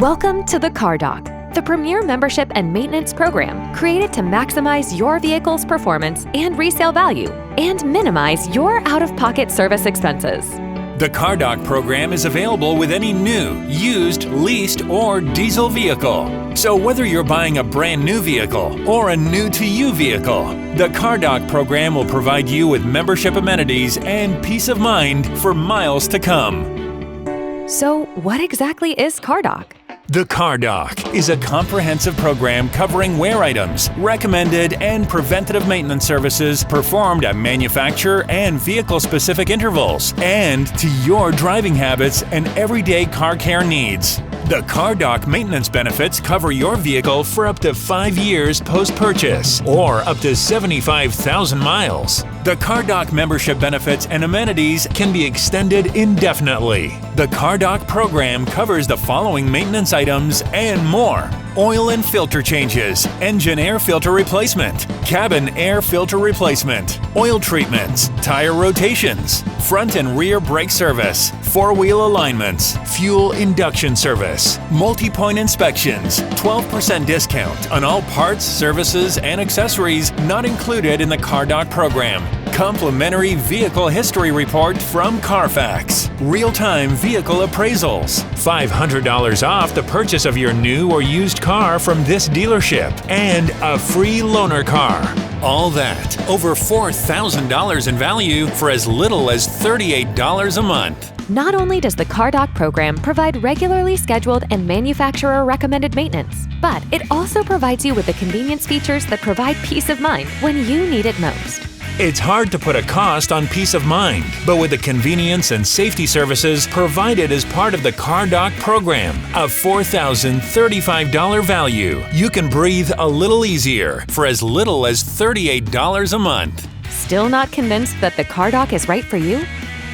Welcome to the CarDoc, the premier membership and maintenance program created to maximize your vehicle's performance and resale value and minimize your out-of-pocket service expenses. The CarDoc program is available with any new, used, leased, or diesel vehicle. So whether you're buying a brand new vehicle or a new-to-you vehicle, the CarDoc program will provide you with membership amenities and peace of mind for miles to come. So what exactly is CarDoc? The CarDoc is a comprehensive program covering wear items, recommended and preventative maintenance services performed at manufacturer and vehicle-specific intervals, and to your driving habits and everyday car care needs. The CarDoc maintenance benefits cover your vehicle for up to 5 years post-purchase or up to 75,000 miles. The CarDoc membership benefits and amenities can be extended indefinitely. The CarDoc program covers the following maintenance items and more: oil and filter changes, engine air filter replacement, cabin air filter replacement, oil treatments, tire rotations, front and rear brake service, four-wheel alignments, fuel induction service, multi-point inspections, 12% discount on all parts, services, and accessories not included in the CarDoc program, complimentary vehicle history report from Carfax, real-time vehicle appraisals, $500 off the purchase of your new or used car from this dealership, and a free loaner car. All that over $4,000 in value for as little as $38 a month. Not only does the CarDoc program provide regularly scheduled and manufacturer-recommended maintenance, but it also provides you with the convenience features that provide peace of mind when you need it most. It's hard to put a cost on peace of mind, but with the convenience and safety services provided as part of the CarDoc program, a $4,035 value, you can breathe a little easier for as little as $38 a month. Still not convinced that the CarDoc is right for you?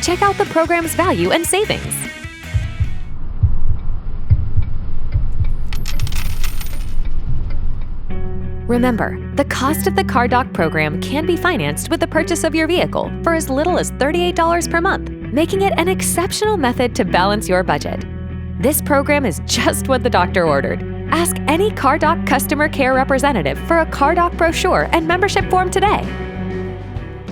Check out the program's value and savings. Remember, the cost of the CarDoc program can be financed with the purchase of your vehicle for as little as $38 per month, making it an exceptional method to balance your budget. This program is just what the doctor ordered. Ask any CarDoc customer care representative for a CarDoc brochure and membership form today.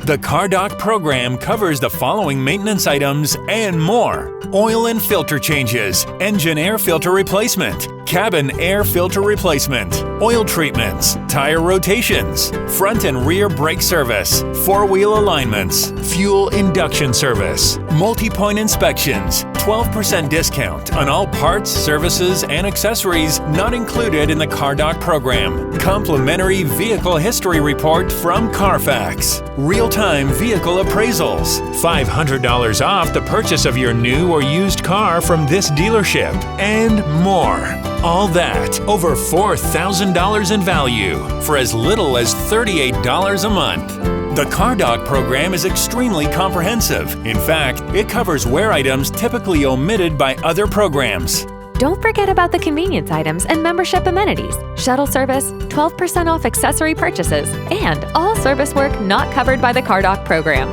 The CarDoc program covers the following maintenance items and more: oil and filter changes, engine air filter replacement, cabin air filter replacement, oil treatments, tire rotations, front and rear brake service, four-wheel alignments, fuel induction service, multi-point inspections, 12% discount on all parts, services, and accessories not included in the CarDoc program, complimentary vehicle history report from Carfax, real-time vehicle appraisals, $500 off the purchase of your new or used car from this dealership, and more. All that over $4,000 in value for as little as $38 a month. The CarDoc program is extremely comprehensive. In fact, it covers wear items typically omitted by other programs. Don't forget about the convenience items and membership amenities, shuttle service, 12% off accessory purchases, and all service work not covered by the CarDoc program.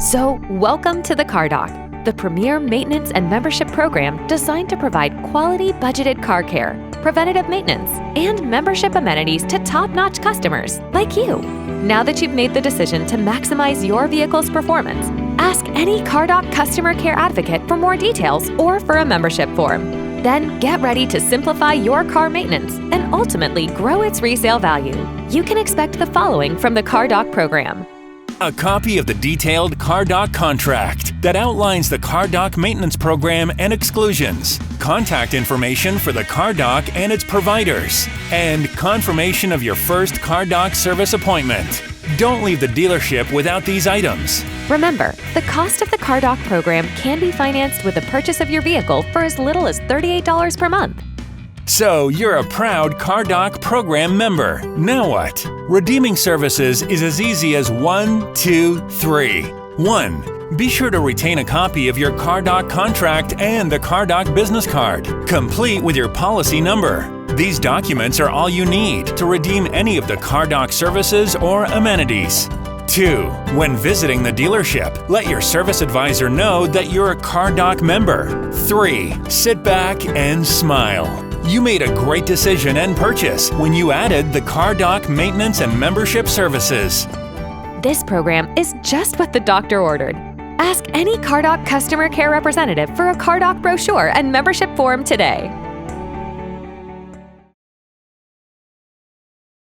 So, welcome to the CarDoc, the premier maintenance and membership program designed to provide quality budgeted car care, preventative maintenance, and membership amenities to top-notch customers like you. Now that you've made the decision to maximize your vehicle's performance, ask any CarDoc customer care advocate for more details or for a membership form. Then get ready to simplify your car maintenance and ultimately grow its resale value. You can expect the following from the CarDoc program: a copy of the detailed CarDoc contract that outlines the CarDoc maintenance program and exclusions, contact information for the CarDoc and its providers, and confirmation of your first CarDoc service appointment. Don't leave the dealership without these items. Remember, the cost of the CarDoc program can be financed with the purchase of your vehicle for as little as $38 per month. So you're a proud CarDoc program member. Now what? Redeeming services is as easy as 1, 2, 3. 1. Be sure to retain a copy of your CarDoc contract and the CarDoc business card, complete with your policy number. These documents are all you need to redeem any of the CarDoc services or amenities. 2. When visiting the dealership, let your service advisor know that you're a CarDoc member. 3. Sit back and smile. You made a great decision and purchase when you added the CarDoc maintenance and membership services. This program is just what the doctor ordered. Ask any CarDoc customer care representative for a CarDoc brochure and membership form today.